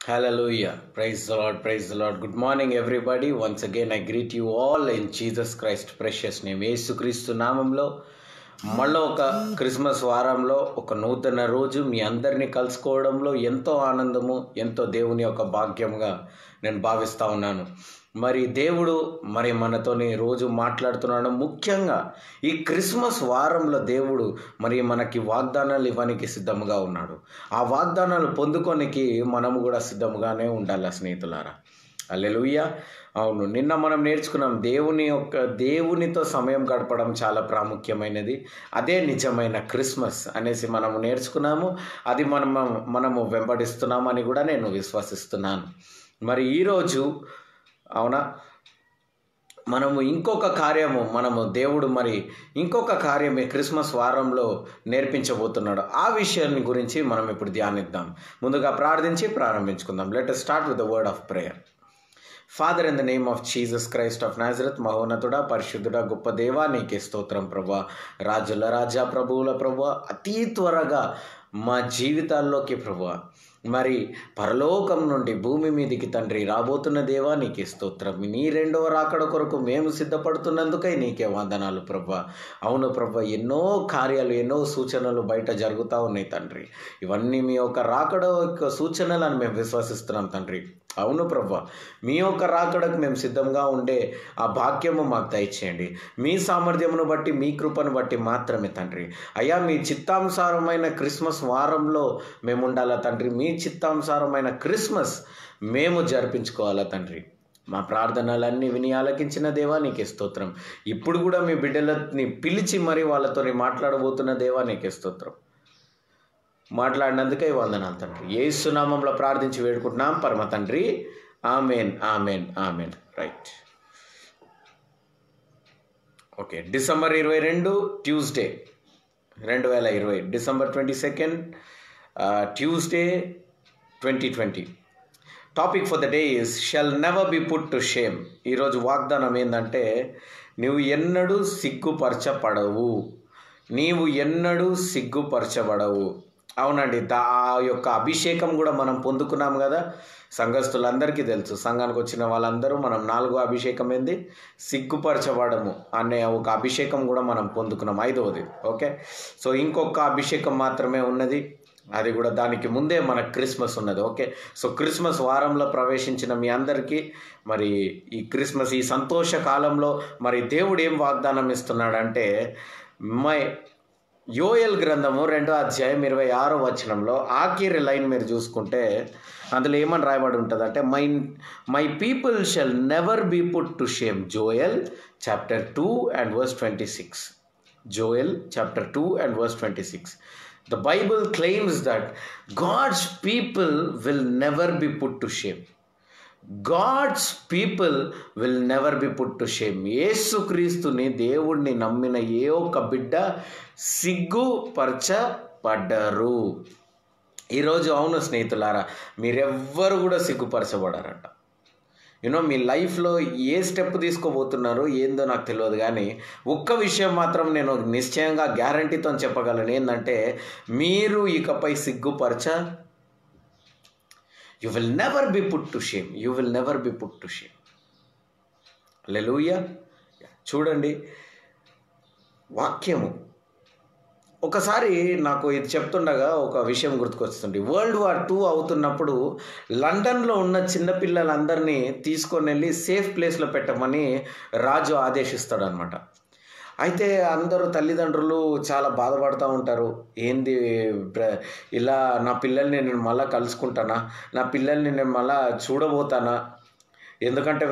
Hallelujah. Praise the Lord. Praise the Lord. Good morning, everybody. Once again, I greet you all in Jesus Christ precious name. యేసుక్రీస్తు నామంలో మళ్ళీ ఒక Christmas వారంలో ఒక నూతన రోజు మీ అందరినీ కలుసుకోవడంలో ఎంతో ఆనందము, ఎంతో దేవుని యొక్క భాగ్యంగా నేను భావిస్తూ ఉన్నాను. మరి దేవుడు మనతోని రోజు మాట్లాడుతున్నాడు. ముఖ్యంగా ఈ క్రిస్మస్ వారంలో దేవుడు మనకి వాగ్దానాలు ఇవ్వడానికి సిద్ధంగా ఉన్నాడు. ఆ వాగ్దానాలు పొందుకోనికి మనము కూడా సిద్ధంగానే ఉండాలి స్నేహితులారా. హల్లెలూయా. అవును, నిన్న మనం నేర్చుకున్నాం దేవునితో సమయం గడపడం చాలా ప్రాముఖ్యమైనది. అదే నిజమైన క్రిస్మస్ అనేసి మనము నేర్చుకున్నాము. అది మనము వెంబడిస్తున్నామని కూడా నేను విశ్వసిస్తున్నాను. మరి ఈరోజు అవునా దేవుడు ఇంకొక కార్యం క్రిస్మస్ వారంలో నేర్పించబోతున్నాడు. ఆ విషయాన్ని గురించి మనం ఇప్పుడు ధ్యానిద్దాం. ముందుగా ప్రార్థించి ప్రారంభించుకుందాం. Let us start with the word of prayer. Father, in the name of Jesus Christ of Nazareth, మహోన్నతుడా, పరిశుద్ధుడా, గొప్ప దేవా, నీకే స్తోత్రం ప్రభా. రాజుల రాజా, ప్రభువుల ప్రభువా, అతి త్వరగా మా జీవితాల్లోకి ప్రభువా మరి పరలోకం నుండి భూమి మీదికి తండ్రి రాబోతున్న దేవా, నీకే స్తోత్రం. నీ రెండవ రాకడ కొరకు మేము సిద్ధపడుతున్నందుకై నీకే వందనాలు ప్రభా. అవును ప్రభా, ఎన్నో కార్యాలు, ఎన్నో సూచనలు బయట జరుగుతూ ఉన్నాయి తండ్రి. ఇవన్నీ మీ యొక్క రాకడ యొక్క సూచనలను మేము విశ్వసిస్తున్నాం తండ్రి. అవును ప్రభా, మీ యొక్క రాకడకు మేము సిద్ధంగా ఉండే ఆ భాగ్యము మాకు దయచేయండి. మీ సామర్థ్యమును బట్టి, మీ కృపను బట్టి మాత్రమే తండ్రి. అయ్యా, మీ చిత్తానుసారమైన క్రిస్మస్ వారంలో మేము ఉండాలా తండ్రి. మీ చిత్తానుసారమైన క్రిస్మస్ మేము జరిపించుకోవాలా తండ్రి. మా ప్రార్థనలన్నీ విని ఆలకించిన దేవా, నీకే స్తోత్రం. ఇప్పుడు కూడా మీ బిడ్డలని పిలిచి మరి వాళ్ళతో మాట్లాడబోతున్న దేవా, నీకే స్తోత్రం. మాట్లాడినందుకే వందనాలు తండ్రి. యేసు నామములో ప్రార్థించి వేడుకుంటున్నాం పరమ తండ్రి. Amen, amen, amen. Right. Okay, December 22 Tuesday 2020, December 22 Tuesday 2020. Topic for the day is shall never be put to shame. ఈరోజు వాగ్దానం ఏంటంటే, నీవు ఎన్నడూ సిగ్గుపరచబడవు. అవునండి, ఆ యొక్క అభిషేకం కూడా మనం పొందుకున్నాం కదా. సంఘస్థులందరికీ తెలుసు, సంఘానికి వచ్చిన వాళ్ళందరూ మనం 4వ అభిషేకం ఏంది, సిగ్గుపరచబడము అనే ఒక అభిషేకం కూడా మనం పొందుకున్నాం, 5వది. ఓకే, సో ఇంకొక అభిషేకం మాత్రమే ఉన్నది, అది కూడా దానికి ముందే మన క్రిస్మస్ ఉన్నది. ఓకే, సో క్రిస్మస్ వారంలో ప్రవేశించిన మీ అందరికీ మరి ఈ క్రిస్మస్, ఈ సంతోష కాలంలో మరి దేవుడు ఏం వాగ్దానం ఇస్తున్నాడంటే, యోయేల్ గ్రంథము 2వ అధ్యాయం 26వ వచనంలో ఆఖరి లైన్ మీరు చూసుకుంటే అందులో ఏమని రాయబడి ఉంటుంది అంటే, my people shall never be put to shame. Joel chapter 2 and verse 26. Joel chapter 2 and verse 26. The Bible claims that God's people will never be put to shame. God's people will never be put to shame. యేసుక్రీస్తుని, దేవుణ్ణి నమ్మిన ఏ ఒక్క బిడ్డ సిగ్గుపరచబడ్డారు ఈరోజు. అవును స్నేహితులారా, మీరెవ్వరు కూడా సిగ్గుపరచబడారట. మీ లైఫ్లో ఏ స్టెప్ తీసుకోబోతున్నారో ఏందో నాకు తెలియదు, కానీ ఒక్క విషయం మాత్రం నేను నిశ్చయంగా గ్యారంటీతో చెప్పగలను. ఏంటంటే, మీరు ఇకపై You will never be put to shame. You will never be put to shame. Hallelujah. చూడండి వాక్యము. ఒకసారి నాకు ఇది చెప్తుండగా ఒక విషయం గుర్తుకొస్తుంది. World War II అవుతున్నప్పుడు లండన్లో ఉన్న చిన్నపిల్లలందరినీ తీసుకొని వెళ్ళి సేఫ్ ప్లేస్లో పెట్టమని రాజు ఆదేశిస్తాడు అనమాట. అయితే అందరూ తల్లిదండ్రులు చాలా బాధపడుతూ ఉంటారు. ఏంది ఇలా, నా పిల్లల్ని నేను మళ్ళీ కలుసుకుంటానా, నా పిల్లల్ని నేను మళ్ళీ చూడబోతానా, ఎందుకంటే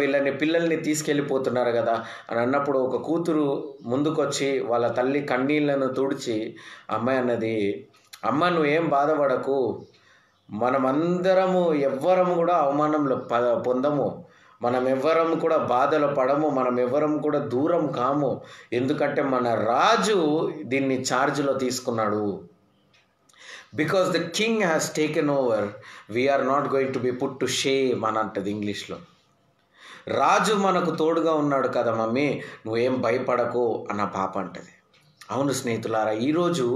పిల్లల్ని తీసుకెళ్ళిపోతున్నారు కదా అని అన్నప్పుడు ఒక కూతురు ముందుకొచ్చి వాళ్ళ తల్లి కన్నీళ్లను తుడిచి అమ్మాయి అన్నది, అమ్మ నువ్వేం బాధపడకు, మనమందరము ఎవ్వరము కూడా అవమానంలో పొందము, మనం ఎవ్వరం కూడా బాధలు పడము, మనం ఎవ్వరం కూడా దూరం కాము, ఎందుకంటే మన రాజు దీన్ని ఛార్జ్లో తీసుకున్నాడు. Because the king has taken over, we are not going to be put to shame అని అంటది ఇంగ్లీష్లో. రాజు మనకు తోడుగా ఉన్నాడు కదా మమ్మీ, నువ్వేం భయపడకు అన్న పాప అంటది. అవును స్నేహితులారా, ఈరోజు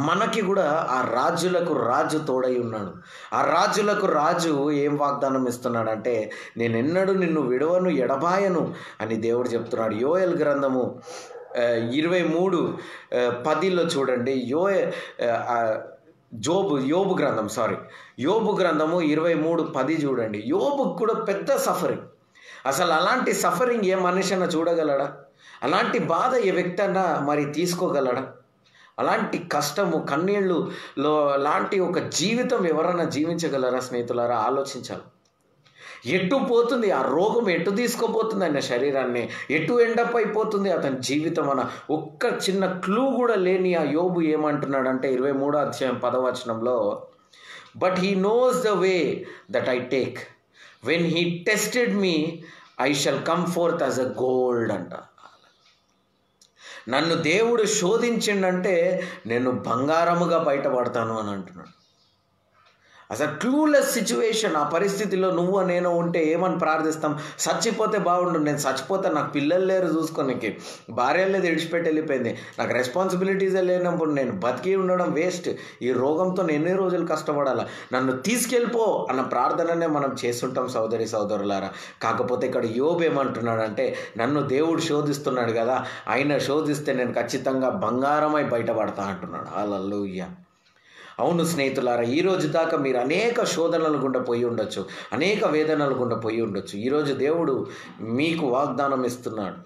మనకి కూడా ఆ రాజులకు రాజు తోడై ఉన్నాడు. ఆ రాజులకు రాజు ఏం వాగ్దానం ఇస్తున్నాడంటే, నేను ఎన్నడూ నిన్ను విడవను ఎడబాయను అని దేవుడు చెప్తున్నాడు. యోయల్ గ్రంథము 23:10 చూడండి. యోబు గ్రంథము 23:10 చూడండి. యోబుకు కూడా పెద్ద సఫరింగ్. అసలు అలాంటి సఫరింగ్ ఏ మనిషి అన్నా చూడగలడా? అలాంటి బాధ ఏ వ్యక్తి అన్నా మరి తీసుకోగలడా? అలాంటి కష్టము, కన్నీళ్ళులో లాంటి ఒక జీవితం ఎవరన్నా జీవించగలరా స్నేహితులారా? ఆలోచించాలి. ఎటు పోతుంది ఆ రోగం, ఎటు తీసుకోపోతుంది ఆయన శరీరాన్ని, ఎటు ఎండప్ అయిపోతుంది అతని జీవితం అన్న ఒక్క చిన్న క్లూ కూడా లేని ఆ యోబు ఏమంటున్నాడంటే 23:10 but he knows the way that I take, when he tested me I shall come fourth as a gold అంట. నన్ను దేవుడు శోధించిండంటే నేను బంగారముగా బయటపడతాను అని అంటున్నాడు. అసలు క్లూలెస్ సిచ్యువేషన్. ఆ పరిస్థితిలో నువ్వు నేను ఉంటే ఏమని ప్రార్థిస్తాం? చచ్చిపోతే బాగుండు, నేను చచ్చిపోతే నాకు పిల్లలు లేరు చూసుకోనికి, భార్య లేదు, విడిచిపెట్టి వెళ్ళిపోయింది, నాకు రెస్పాన్సిబిలిటీసే లేనప్పుడు నేను బతికి ఉండడం వేస్ట్, ఈ రోగంతో నేను ఎన్ని రోజులు కష్టపడాలా, నన్ను తీసుకెళ్ళిపో అన్న ప్రార్థననే మనం చేస్తుంటాం సోదరులారా. కాకపోతే ఇక్కడ యోబు ఏమంటున్నాడంటే, నన్ను దేవుడు శోధిస్తున్నాడు కదా, ఆయన శోధిస్తే నేను ఖచ్చితంగా బంగారమై బయటపడతా అంటున్నాడు. హల్లెలూయా. అవును స్నేహితులారా, ఈ రోజు దాకా మీరు అనేక శోధనలు గుండా పోయి ఉండొచ్చు, అనేక వేదనలు గుండా పోయి ఉండొచ్చు. ఈరోజు దేవుడు మీకు వాగ్దానం ఇస్తున్నాడు.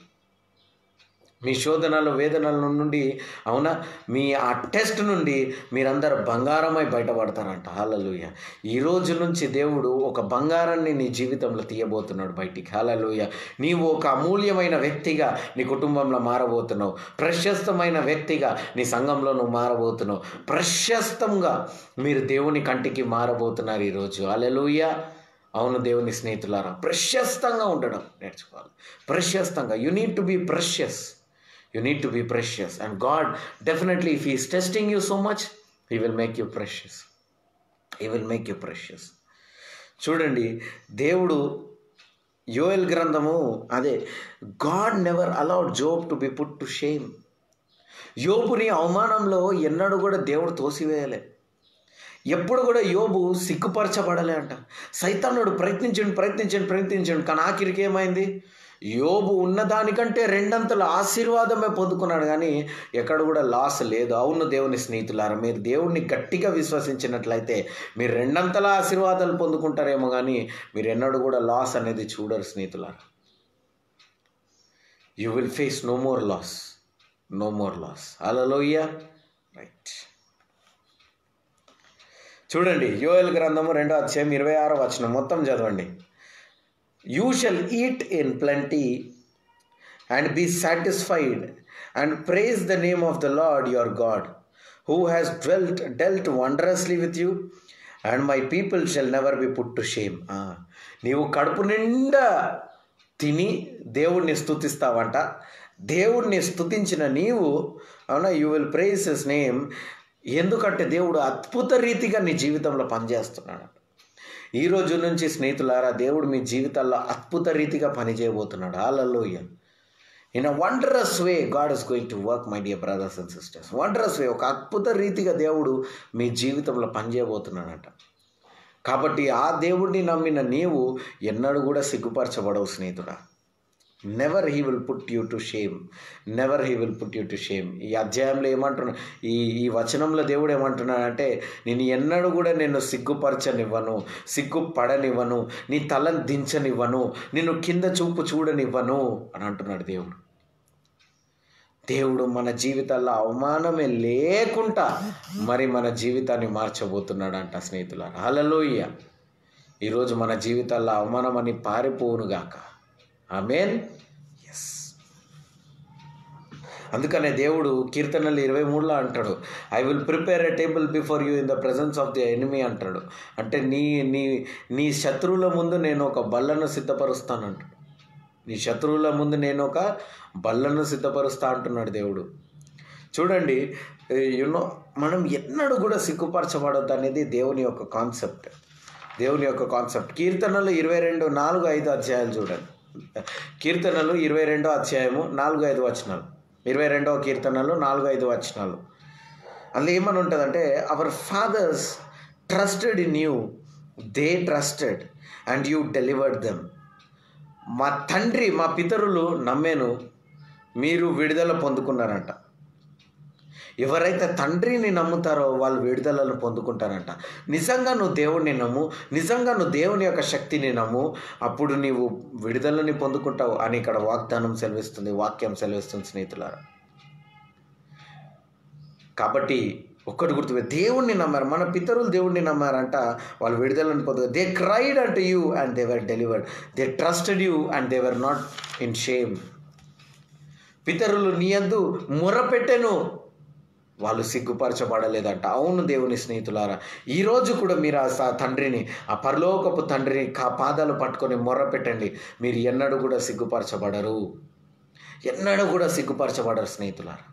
మీ శోధనలు, వేదనల నుండి, అవునా, మీ ఆ టెస్ట్ నుండి మీరందరూ బంగారమై బయటపడతారంట. హల్లెలూయా. ఈ రోజు నుంచి దేవుడు ఒక బంగారాన్ని నీ జీవితంలో తీయబోతున్నాడు బయటికి. హల్లెలూయా. నీవు ఒక అమూల్యమైన వ్యక్తిగా నీ కుటుంబంలో మారబోతున్నావు. ప్రశస్తమైన వ్యక్తిగా నీ సంఘంలో నువ్వు మారబోతున్నావు. ప్రశస్తంగా మీరు దేవుని కంటికి మారబోతున్నారు ఈరోజు. హల్లెలూయా. అవును దేవుని స్నేహితులారా, ప్రశస్తంగా ఉండడం నేర్చుకోవాలి. ప్రశస్తంగా. You need to be precious. You need to be precious, and God definitely, if He is testing you so much, He will make you precious. He will make you precious. చూడండి, దేవుడు యోయల్ గ్రంథము అదే, God never allowed Job to be put to shame. యోబుని అవమానంలో ఎన్నడూ కూడా దేవుడు తోసివేయలే. ఎప్పుడు కూడా యోబు సిగ్గుపరచబడలే అంట. సైతానుడు ప్రయత్నించండి, కానీ ఆఖరికి ఏమైంది? యోబు ఉన్నదానికంటే 2 ఆశీర్వాదమే పొందుకున్నాడు, కానీ ఎక్కడ కూడా లాస్ లేదు. అవును దేవుని స్నేహితులారా, మీరు దేవుణ్ణి గట్టిగా విశ్వసించినట్లయితే మీరు 2 ఆశీర్వాదాలు పొందుకుంటారేమో, కానీ మీరు ఎన్నడూ కూడా లాస్ అనేది చూడరు స్నేహితులారా. You will face no more loss. Hallelujah. Right. చూడండి, యోయల్ గ్రంథము 2:26 మొత్తం చదవండి. You shall eat in plenty and be satisfied, and praise the name of the Lord your God, who has dealt wondrously with you, and my people shall never be put to shame. నీవు కడుపు నిండా తిని దేవుణ్ణి స్తుతిస్తావంట. దేవుణ్ణి స్తుతించిన నీవు, అవునా, you will praise his name. ఎందుకంటే దేవుడు అద్భుత రీతిగా నీ జీవితంలో పనిచేస్తున్నాడు. ఈ రోజు నుంచి స్నేహితులారా, దేవుడు మీ జీవితాల్లో అద్భుత రీతిగా పనిచేయబోతున్నాడు. Hallelujah. In a wondrous way God is going to work, my dear brothers and sisters. Wondrous way, ఒక అద్భుత రీతిగా దేవుడు మీ జీవితంలో పనిచేయబోతున్నాడట. కాబట్టి ఆ దేవుడిని నమ్మిన నీవు ఎన్నడూ కూడా సిగ్గుపరచబడవు స్నేహితుడా. Never he will put you to shame. ఈ అధ్యాయంలో ఏమంటున్నా, ఈ వచనంలో దేవుడు ఏమంటున్నాడంటే, నేను ఎన్నడూ కూడా నిన్ను సిగ్గుపరచనివ్వను, సిగ్గుపడనివ్వను, నీ తలను దించనివ్వను, నిన్ను కింద చూపు చూడనివ్వను అని అంటున్నాడు దేవుడు. దేవుడు మన జీవితాల్లో అవమానమే లేకుండా మరి మన జీవితాన్ని మార్చబోతున్నాడంట స్నేహితులారా. హల్లెలూయా. ఈరోజు మన జీవితాల్లో అవమానం అని పారిపోవునుగాక. ఆమేన్. ఎస్. అందుకనే దేవుడు కీర్తనలు 23 అంటాడు, I will prepare a table before you in the presence of the enemy అంటాడు. అంటే నీ శత్రువుల ముందు నేను ఒక బల్లను సిద్ధపరుస్తానంటాడు. నీ శత్రువుల ముందు నేను ఒక బల్లను సిద్ధపరుస్తా అంటున్నాడు దేవుడు. చూడండి, మనం ఎన్నడూ కూడా సిగ్గుపరచబడొద్దు అనేది దేవుని యొక్క కాన్సెప్ట్. కీర్తనలు 22:4-5 అధ్యాయాలు చూడండి. కీర్తనలు 22 అధ్యాయము 4-5 వచనాలు. 22వ కీర్తనలో 4-5 వచనాలు. అందులో ఏమని ఉంటుందంటే, our fathers trusted in you, they trusted and you delivered them. మా పితరులు నమ్మాను, మీరు విడుదల పొందుకున్నారంట. ఎవరైతే తండ్రిని నమ్ముతారో వాళ్ళు విడుదలను పొందుకుంటారంట. నిజంగా నువ్వు దేవుడిని నమ్ము, నిజంగా నువ్వు దేవుని యొక్క శక్తిని నమ్ము, అప్పుడు నీవు విడుదలని పొందుకుంటావు అని ఇక్కడ వాగ్దానం సెలవిస్తుంది, వాక్యం సెలవిస్తుంది స్నేహితులారా. కాబట్టి ఒక్కటి గుర్తు, దేవుణ్ణి నమ్మారు, మన పితరులు దేవుణ్ణి నమ్మారంట, వాళ్ళు విడుదలను పొందుతారు. They cried unto you and they were delivered, they trusted you and they were not in shame. పితరులు నీ యందు మొరపెట్టెను, వాళ్ళు సిగ్గుపరచబడలేదంట. అవును దేవుని స్నేహితులారా, ఈరోజు కూడా మీరు ఆ తండ్రిని, ఆ పరలోకపు తండ్రిని పాదాలు పట్టుకొని మొర్రపెట్టండి. మీరు ఎన్నడూ కూడా సిగ్గుపరచబడరు, ఎన్నడూ కూడా సిగ్గుపరచబడరు స్నేహితులారా.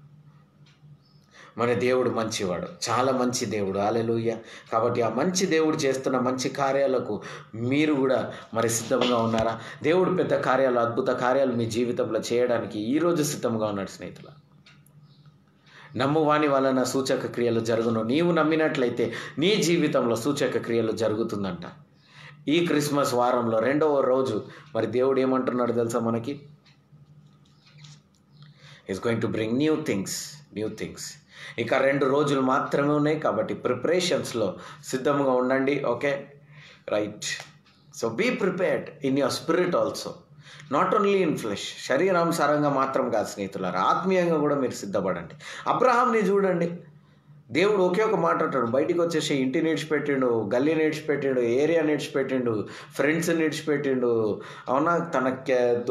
మన దేవుడు మంచివాడు, చాలా మంచి దేవుడు. హల్లెలూయా. కాబట్టి ఆ మంచి దేవుడు చేస్తున్న మంచి కార్యాలకు మీరు కూడా మరి సిద్ధంగా ఉన్నారా? దేవుడు పెద్ద కార్యాలు, అద్భుత కార్యాలు మీ జీవితంలో చేయడానికి ఈరోజు సిద్ధంగా ఉన్నాడు స్నేహితుల. నమ్మువాని వలన సూచక క్రియలు జరుగును. నీవు నమ్మినట్లయితే నీ జీవితంలో సూచక క్రియలు జరుగుతుందంట. ఈ క్రిస్మస్ వారంలో 2వ రోజు మరి దేవుడు ఏమంటున్నాడు తెలుసా మనకి? Is going to bring new things. ఇక 2 రోజులు మాత్రమే ఉన్నాయి, కాబట్టి ప్రిపరేషన్స్లో సిద్ధంగా ఉండండి. Okay, right. So be prepared in your spirit also, not only in flesh. శరీరానుసారంగా మాత్రం కాదు స్నేహితులారా, ఆత్మీయంగా కూడా మీరు సిద్ధపడండి. అబ్రహాంని చూడండి, దేవుడు ఒకే ఒక మాట అంటాడు, బయటికి వచ్చేసి ఇంటిని విడిచిపెట్టిండు, గల్లీని విడిచిపెట్టిండు, ఏరియాని విడిచిపెట్టిండు, ఫ్రెండ్స్ని విడిచిపెట్టిండు, అవునా, తన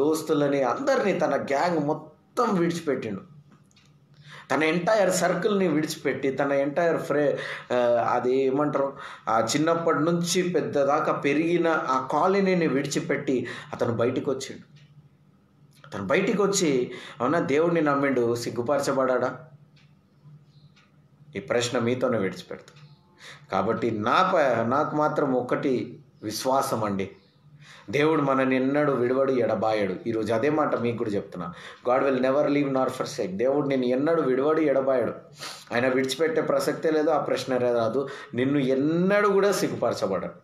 దోస్తులని అందరినీ, తన గ్యాంగ్ మొత్తం విడిచిపెట్టిండు. తన ఎంటైర్ సర్కిల్ని విడిచిపెట్టి, తన ఎంటైర్ అది ఏమంటారు, ఆ చిన్నప్పటి నుంచి పెద్ద దాకా పెరిగిన ఆ కాలనీని విడిచిపెట్టి అతను బయటికి వచ్చిండు. అతను బయటికి వచ్చి అవునా దేవుడిని నమ్మిండు, సిగ్గుపరచబడా? ఈ ప్రశ్న మీతోనే విడిచిపెడతా. కాబట్టి నాకు మాత్రం ఒకటి విశ్వాసం అండి, దేవుడు మనని ఎన్నడూ విడవడు, ఎడబాయడు. ఈరోజు అదే మాట మీకు కూడా చెప్తున్నా. God will never leave Nar forsake. దేవుడు నిన్ను ఎన్నడూ విడవడు, ఎడబాయడు. ఆయన విడిచిపెట్టే ప్రసక్తే లేదు, ఆ ప్రశ్న రాదు. నిన్ను ఎన్నడూ కూడా సిగ్గుపరచబడడు,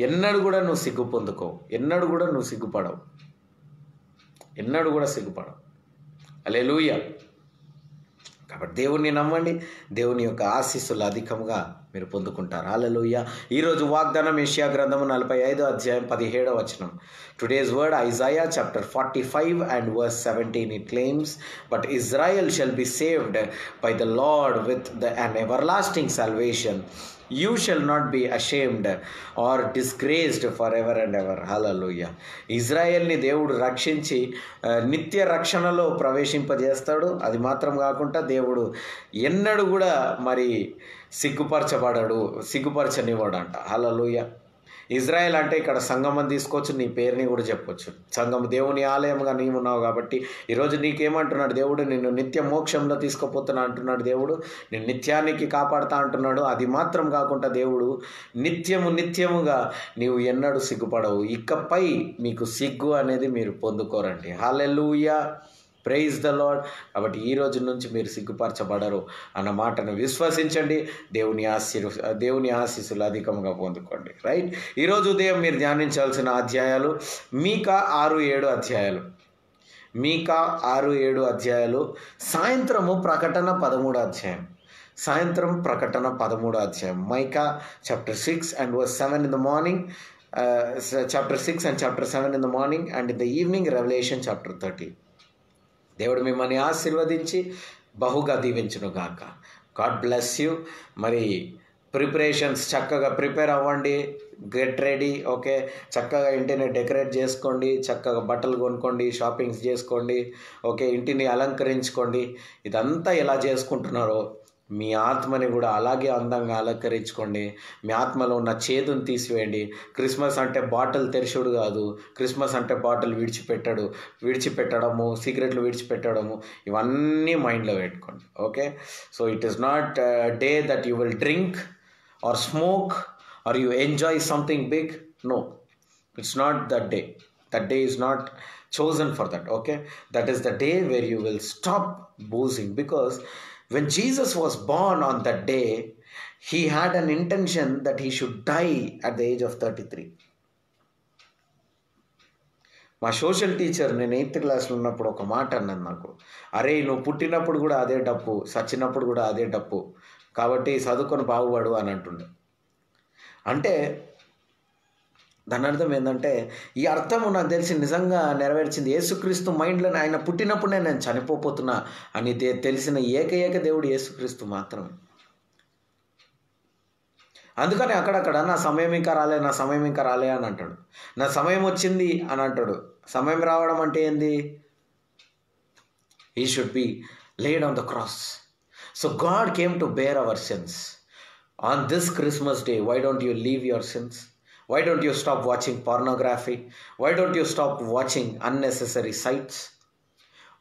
ఎన్నడూ కూడా నువ్వు సిగ్గు పొందుకోవు, ఎన్నడూ కూడా నువ్వు సిగ్గుపడవు, ఎన్నడూ కూడా సిగ్గుపడవు. హల్లెలూయా. కాబట్టి దేవుణ్ణి నమ్మండి, దేవుని యొక్క ఆశీస్సులు అధికంగా మీరు పొందుకుంటారు. హల్లెలూయా. ఈరోజు వాగ్దానం యెషయా గ్రంథము 45వ అధ్యాయం 17వ వచనం. Today's word Isaiah chapter 45 and verse 17. It claims, but Israel shall be saved by the Lord with an everlasting salvation. You shall not be ashamed or disgraced forever and ever. Hallelujah. ఇజ్రాయెల్ని దేవుడు రక్షించి నిత్య రక్షణలో ప్రవేశింపజేస్తాడు. అది మాత్రం కాకుండా దేవుడు ఎన్నడూ కూడా మరి సిగ్గుపరచనివ్వడంట. హల్లెలూయా. ఇజ్రాయెల్ అంటే ఇక్కడ సంఘమని తీసుకోవచ్చు, నీ పేరుని కూడా చెప్పొచ్చు. సంఘం దేవుని ఆలయంగా నీవు ఉన్నావు కాబట్టి ఈరోజు నీకేమంటున్నాడు దేవుడు? నిన్ను నిత్య మోక్షంలో తీసుకుపోతున్నా అంటున్నాడు దేవుడు, నేను నిత్యానికి కాపాడుతా అంటున్నాడు. అది మాత్రం కాకుండా దేవుడు నిత్యముగా నీవు ఎన్నడూ సిగ్గుపడవు. ఇకపై మీకు సిగ్గు అనేది మీరు పొందుకోరండి. హల్లెలూయా. Praise the Lord. కాబట్టి ఈ రోజు నుంచి మీరు సిగ్గుపరచబడరు అన్న మాటను విశ్వసించండి. దేవుని ఆశీస్సులు అధికంగా పొందుకోండి. రైట్. ఈరోజు ఉదయం మీరు ధ్యానించాల్సిన అధ్యాయాలు మీకా 6-7 అధ్యాయాలు, మీకా 6-7 అధ్యాయాలు. సాయంత్రము ప్రకటన 13 అధ్యాయం, సాయంత్రం ప్రకటన 13 అధ్యాయం. Mica chapter 6 and verse 7 in the morning, chapter 6 and chapter 7 in the morning, and in the evening Revelation chapter 30. దేవుడు మిమ్మల్ని ఆశీర్వదించి బహుగా దీవించును గాక. God bless you. మరి ప్రిపరేషన్స్ చక్కగా ప్రిపేర్ అవ్వండి, గెట్ రెడీ. ఓకే, చక్కగా ఇంటిని డెకరేట్ చేసుకోండి, చక్కగా బట్టలు కొనుక్కోండి, షాపింగ్స్ చేసుకోండి. ఓకే, ఇంటిని అలంకరించుకోండి. ఇదంతా ఎలా చేసుకుంటున్నారో మీ ఆత్మని కూడా అలాగే అందంగా అలంకరించుకోండి. మీ ఆత్మలో ఉన్న చేదుని తీసివేయండి. క్రిస్మస్ అంటే బాటిల్ తెరిచుడు కాదు, క్రిస్మస్ అంటే బాటిల్ విడిచిపెట్టడము, సిగరెట్లు విడిచిపెట్టడము, ఇవన్నీ మైండ్లో పెట్టుకోండి. Okay, so it is not day that you will drink or smoke or you enjoy something big. No, it's not that day. That day is not chosen for that, okay? That is the day where you will stop boozing, because when Jesus was born on that day, he had an intention that he should die at the age of 33. మా social teacher నేను 8th క్లాస్లో ఉన్నప్పుడు ఒక మాట అన్నది నాకు, అరే నువ్వు పుట్టినప్పుడు కూడా అదే డప్పు, చచ్చినప్పుడు కూడా అదే డప్పు, కాబట్టి చదువుకొని బాగుపడు అని అంటుండే. అంటే దాని అర్థం ఏంటంటే, ఈ అర్థము నాకు తెలిసి నిజంగా నెరవేర్చింది యేసుక్రీస్తు మైండ్లో. ఆయన పుట్టినప్పుడే నేను చనిపోతున్నా అని తెలిసిన ఏకైక దేవుడు యేసుక్రీస్తు మాత్రమే. అందుకని అక్కడక్కడ నా సమయం ఇంకా రాలే, నా సమయం ఇంకా రాలే అని అంటాడు. నా సమయం వచ్చింది అని అంటాడు. సమయం రావడం అంటే ఏంది? He should be laid on the cross. So God came to bear our sins. On this Christmas day, why don't you leave your sins? Why don't you stop watching pornography? Why don't you stop watching unnecessary sites?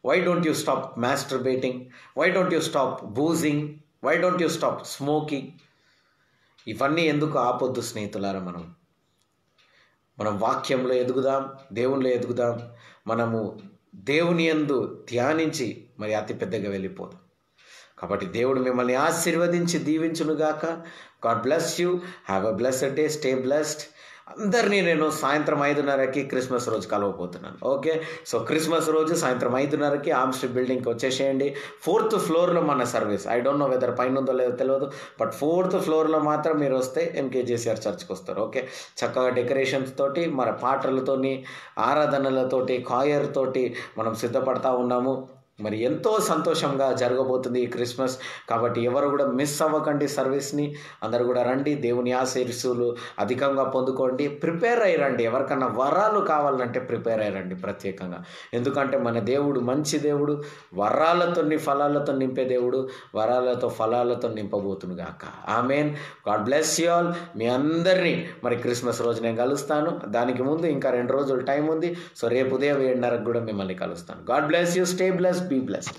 Why don't you stop masturbating? Why don't you stop boozing? Why don't you stop smoking? ఇవన్నీ ఎందుకు ఆపొద్దు స్నేహితులారా? మనం వాక్యంలో ఎదుగుదాం, దేవునిలో ఎదుగుదాం, మనము దేవుని యందు ధ్యానించి మరి అతి పెద్దగా వెళ్ళిపోదాం. కాబట్టి దేవుడు మిమ్మల్ని ఆశీర్వదించి దీవించునుగాక. God bless you. Have a blessed day. Stay blessed. అందరినీ నేను సాయంత్రం 5:30కి క్రిస్మస్ రోజు కలవబోతున్నాను. ఓకే, సో క్రిస్మస్ రోజు సాయంత్రం 5:30కి ఆర్మ్ స్ట్రీట్ బిల్డింగ్కి వచ్చేసేయండి. 4th ఫ్లోర్లో మన service. I don't know whether పైన ఉందో లేదో తెలియదు, బట్ 4th ఫ్లోర్లో మాత్రం మీరు వస్తే ఎంకేజేసీఆర్ చర్చ్కి వస్తారు. ఓకే, చక్కగా డెకరేషన్స్ తోటి, మన పాటలతోని, ఆరాధనలతోటి, కాయర్ తోటి మనం సిద్ధపడతా ఉన్నాము. మరి ఎంతో సంతోషంగా జరగబోతుంది ఈ క్రిస్మస్. కాబట్టి ఎవరు కూడా మిస్ అవ్వకండి సర్వీస్ని. అందరూ కూడా రండి, దేవుని ఆశీర్వాదాలు అధికంగా పొందుకోండి. ప్రిపేర్ అయ్యి రండి. ఎవరికన్నా వరాలు కావాలంటే ప్రిపేర్ అయ్యి రండి ప్రత్యేకంగా. ఎందుకంటే మన దేవుడు మంచి దేవుడు, వరాలతో ఫలాలతో నింపే దేవుడు, వరాలతో ఫలాలతో నింపబోతుంది గాక. Amen. God bless you all. మీ అందరినీ మరి క్రిస్మస్ రోజు నేను కలుస్తాను. దానికి ముందు ఇంకా 2 రోజులు టైం ఉంది. సో రేపు ఉదయం 7:30కు కూడా మిమ్మల్ని కలుస్తాను. God bless you. Stay bless. Be blessed.